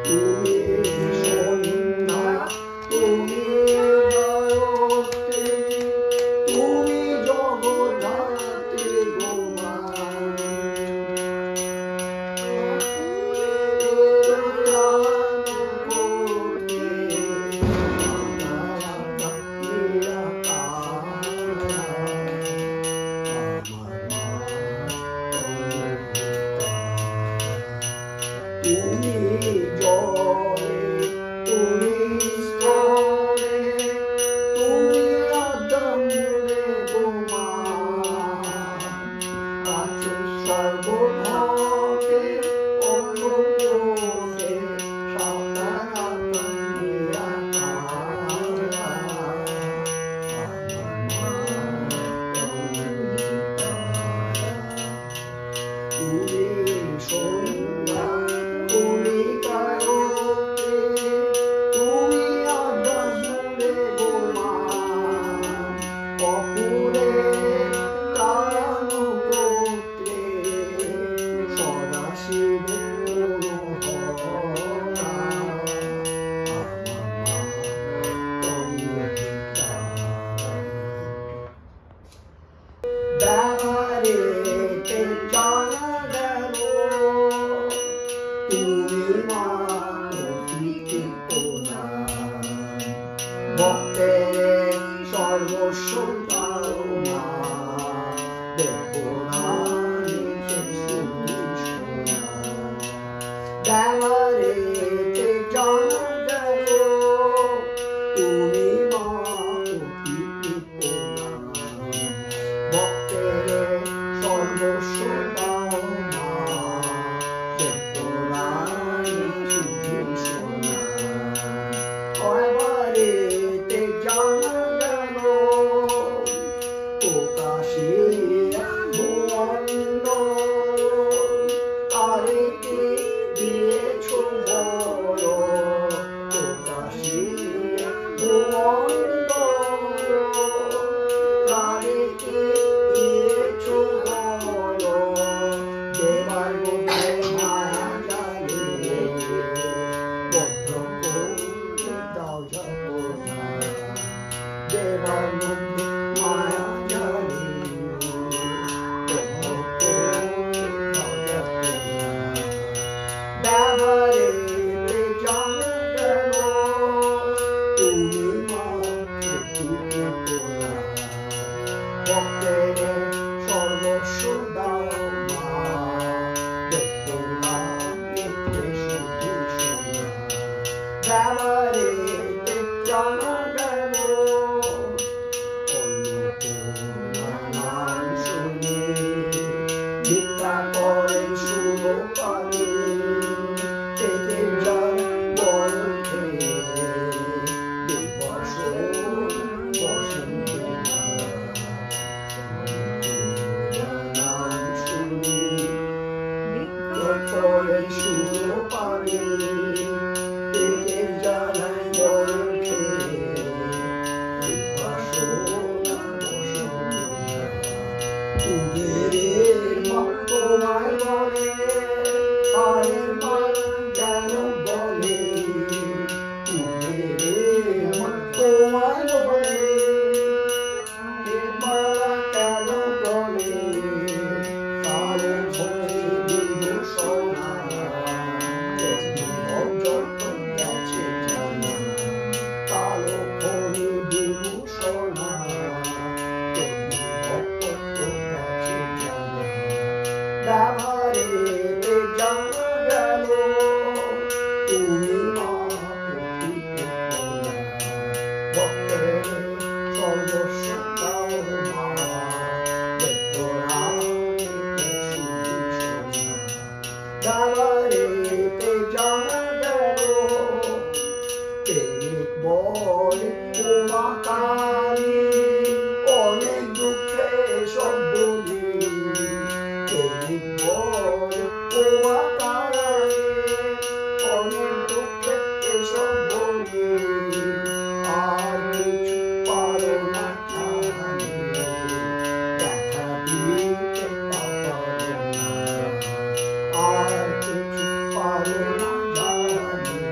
তুমি সন্ধ্যা, তুমি জয়তে, তুমি জগদ্ধাত্রী গো মা। তুমি জলে, তুমি স্থলে, তুমি আদমে গো মা। আছো সর্বভাবে অন্তরে, সাকারা কান্দিয়া তারা। তুমি সন্ধ্যা, তুমি কায়তে, তুমি আদমে গো মা। অপুরে তারানু গোত্রে, সদাশিবে মনোহরা। ব্যবহারেতে জানা গেল, তুমি মা অতি প্রধান। ভক্তের সর্বস্ব দাও মা, দেখো না নিচে শুনি শোনা। ব্যবহারেতে জানা গেল, তুমি মা অতি প্রধান। ভক্তের সর্বস্ব দাও মা, দেখো না নিচে শোনা। ব্যবহারেতে জানা গেল, প্রকাশিয়া ভুবনন্দর। আরেকে দিয়েছ বড়, প্রকাশিয়া ভুবনন্দর। আরেকে দিয়েছ বড়, দেবার মধ্যে মায়া জালে, বদ্ধ করে দাও যাপনা। দেবার মধ্যে মায়া জালে, বদ্ধ করে দাও যাপনা। ব্যবহারেতে জানা গেল, তুমি মা অতি প্রধান। ভক্তের সর্বস্ব দাও মা, দেখো না নিত্য শুদ্ধি শোনা। ব্যবহারেতে জানা গেল, অন্নপূর্ণা নাম শুনে ভিক্ষা করেন সুরপানে। পেটের জল বড় খেয়ে বিবর্ষণ বসন্তে না। নাম শুনে ভিক্ষা করেন সুরপানে, পেটের জ্বালায় বড় খেয়ে বিবর্ষণ বসন্তে না। কুবেরের মা তোমায় বলে, পায়ের মালা কেন বলে? কুবেরের মা তোমায় বলে, পায়ের মালা কেন বলে? কালো ভরে বিভূষণা, তেমনি অযত্ন গেছে জানা। কালো ভরে বিভূষণা, তেমনি অযত্ন গেছে জানা। ব্যবহারেতে জানা গেল, তুমি মা অতি প্রধান। ভক্তের সর্বস্ব দাও মা, দেখো না নিত্য শুদ্ধি শোনা। ব্যবহারেতে জানা গেল, প্রেমিক বলে উমা কালী, অনেক দুঃখে সব বলি। প্রেমিক বলে উমা কালী, অনেক দুঃখে সব বলি। আর কিছু পারো না জানিয়ে, দেখা দিতে পারো না। আর কিছু পারো না জানিয়ে,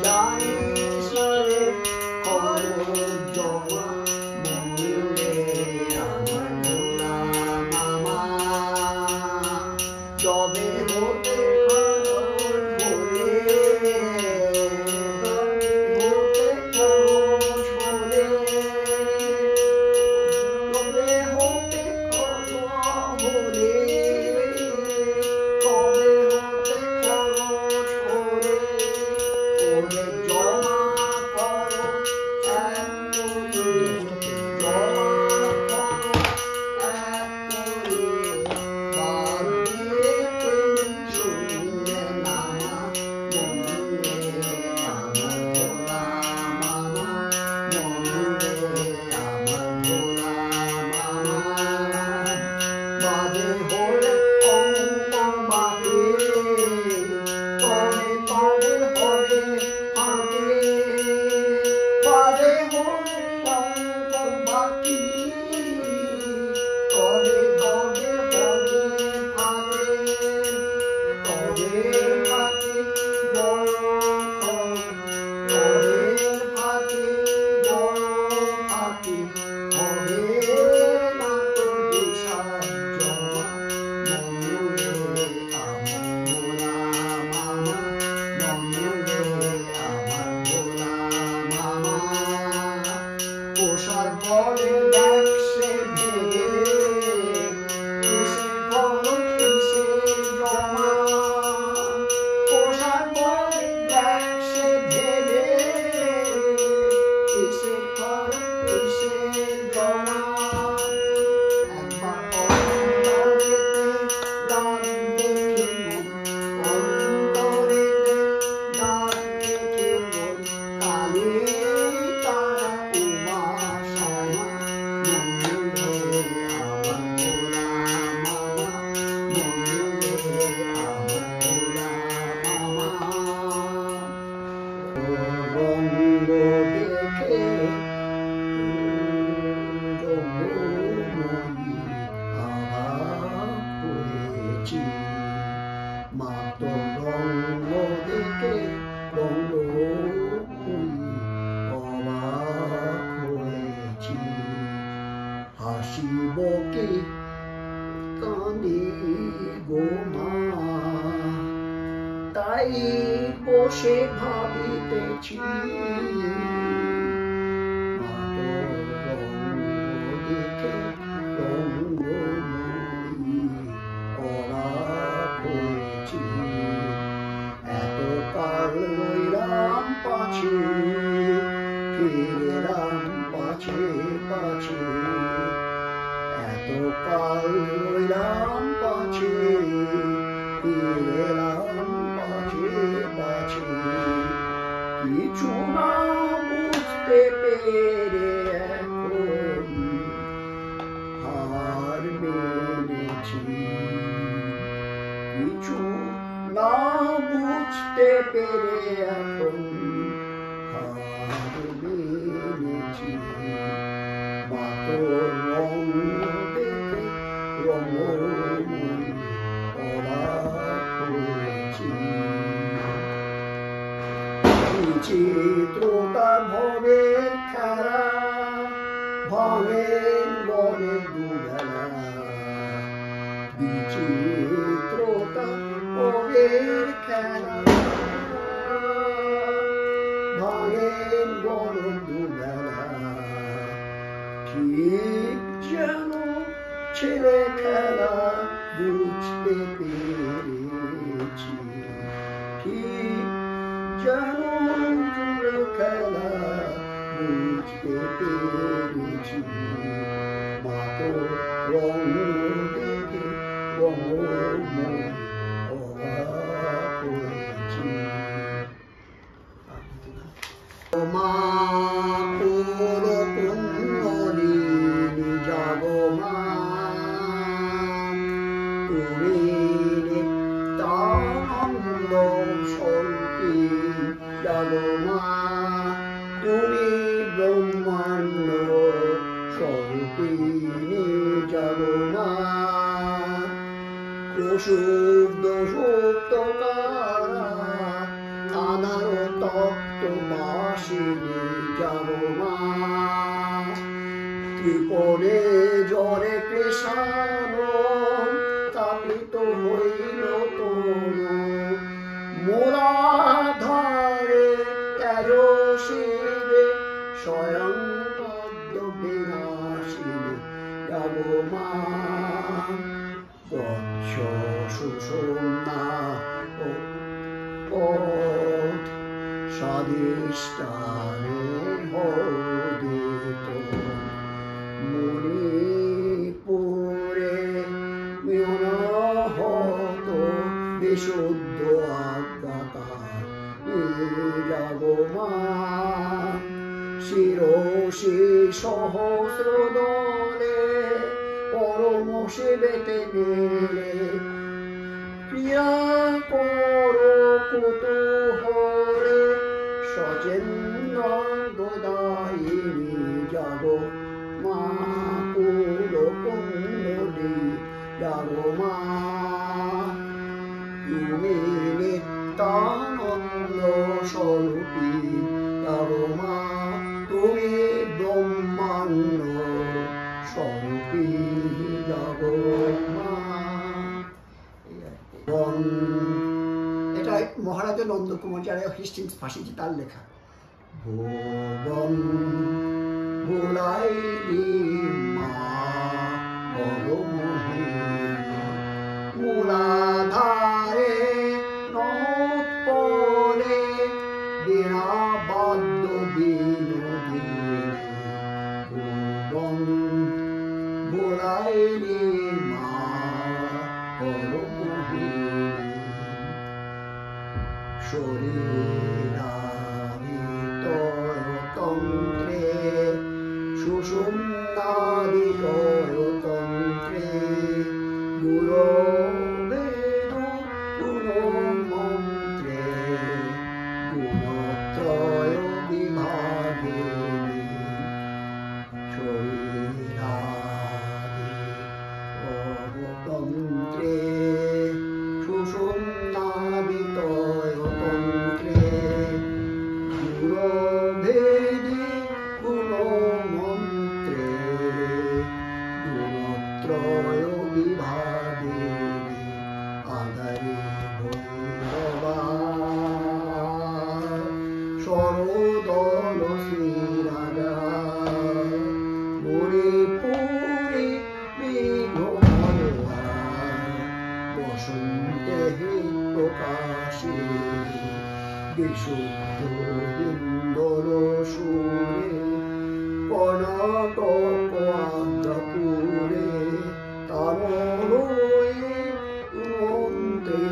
Johnny, বলে দেখ সে ভেবে কিসে খরচ কিসে জমা পোশাক বলে দেখ সে ভেবে কিসে খরচ কিসে জমা একবার অন্তরেতে দান দেখে অন্তরেতে দান দেখে কালে তারা উমা শ্যামা মন্দিরে আমার ভোলা মামা মন্দিরে আমার ভোলা মামা রঙ্গ দেখে মাতো রঙ্গ দেখে রঙ্গ অবাক হয়েছি হাসিব কি কাঁদিব মা তাই বসে ভাবিতেছি মাতো রঙ্গ দেখে রঙ্গ এত কাল রইলাম পাছে ফিরেলাম পাছে পাছে এত কাল রইলাম পাছে ফিরেলাম পাছে পাছে কিছু না বুঝতে পেরে এখন হার মেনেছি কিছু না বুঝতে পেরে এখন হার মেনেছি মাতো রঙ দেখে রঙময়ী অবাক হয়েছি বিচিত্রতা ভবের খেলা ভাঙেন বনে দুবেলা বিচিত্রতা ভবের খেলা ভাঙেন বনে দুবেলা ঠিক যেন ছেলে খেলা বুঝতে পেরেছি ঠিক যেন ছেলে খেলা বুঝতে পেরেছি মাতো রঙ দেখে রঙময়ী অবাক হয়েছি মা পুরো কুণ্ডলিনী জগমা তুমি নিত্যানন্দ স্বরূপী জগমা তুমি ব্রহ্মাণ্ড স্বরূপিণী জগমা প্রসুপ্ত সুপ্তকারা আধার তত্ত্ববাসিনী জগমা ত্রিপদে জলে কৃষানো তাপিত হইল তনু মূলাধারে তেজস্বী স্বয়ং পদ্ম বিনাশিনী জগমা বৎস সুষুম্না পথ স্বাধিষ্ঠানে মোদিত মণিপুরে মিলহত বিশুদ্ধ আজ্ঞাতা জগমা শিরোষি সহস্র দলে পরম শিবেতে মিলে ক্রিয়া কর কুতূহলে সচেন্দ্রদায়িনী জগমা কুলকুণ্ডলী জগমা তুমি নিত্যানন্দ স্বরূপী জগমা তুমি ব্রহ্মাণ্ড স্বরূপী জগমা। এটা মহারাজা নন্দকুমার যারা হিস্টিংস ফাঁসিয়েছে তার লেখা। ভুবন বুলাইলি মা বড়মোহিনী মূলাধারে নদ পরে বীণা বাদ্য বিনোদিনী বুলাইলি মা বড়মোহিনী শরীরাদিতন্ত্রে সুষুম্নাদিতন্ত্রে গুরবেদ গুণমন্ত্রে গুণত্রয় বিভাগিনী শরীরাদিতন্ত্রে সুষুম্নাদিতন্ত্রে গুরভেদি গুণমন্ত্রে গুণত্রয় বিভাগিনী আধারে ভৈরবা সরোদল শ্রীরাজা মণিপুরী বিঘ্নহরা বসন্তে প্রকাশে বিশুদ্ধ ইন্দর সুরে কর্ণাটক আন্ধ্রপুরে তামলয়ে মন্ত্রে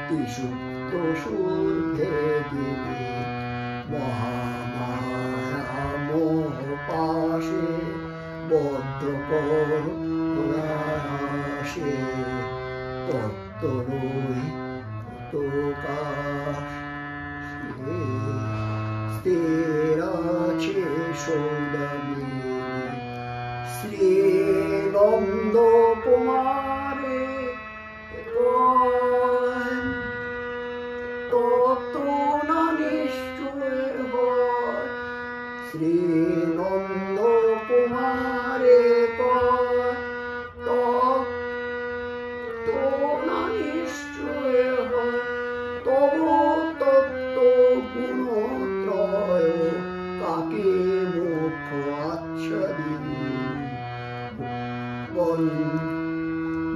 বিশুদ্ধ সুর ভেদিনী মহামায়া মোহ পাশে বদ্ধকর পুরাশে তত্ত্বলই প্রকাশ স্থিরাছে সৌদামিনী শ্রীনন্দ কুমারে তত্ত্ব না নিশ্চয় হয় শ্রীনন্দ কুমারে তত্ত্ব না নিশ্চয় হয় তবু তত্ত্ব গুণত্রয় কাকে মুখ আচ্ছাদিনী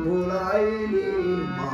বুলাইলি মা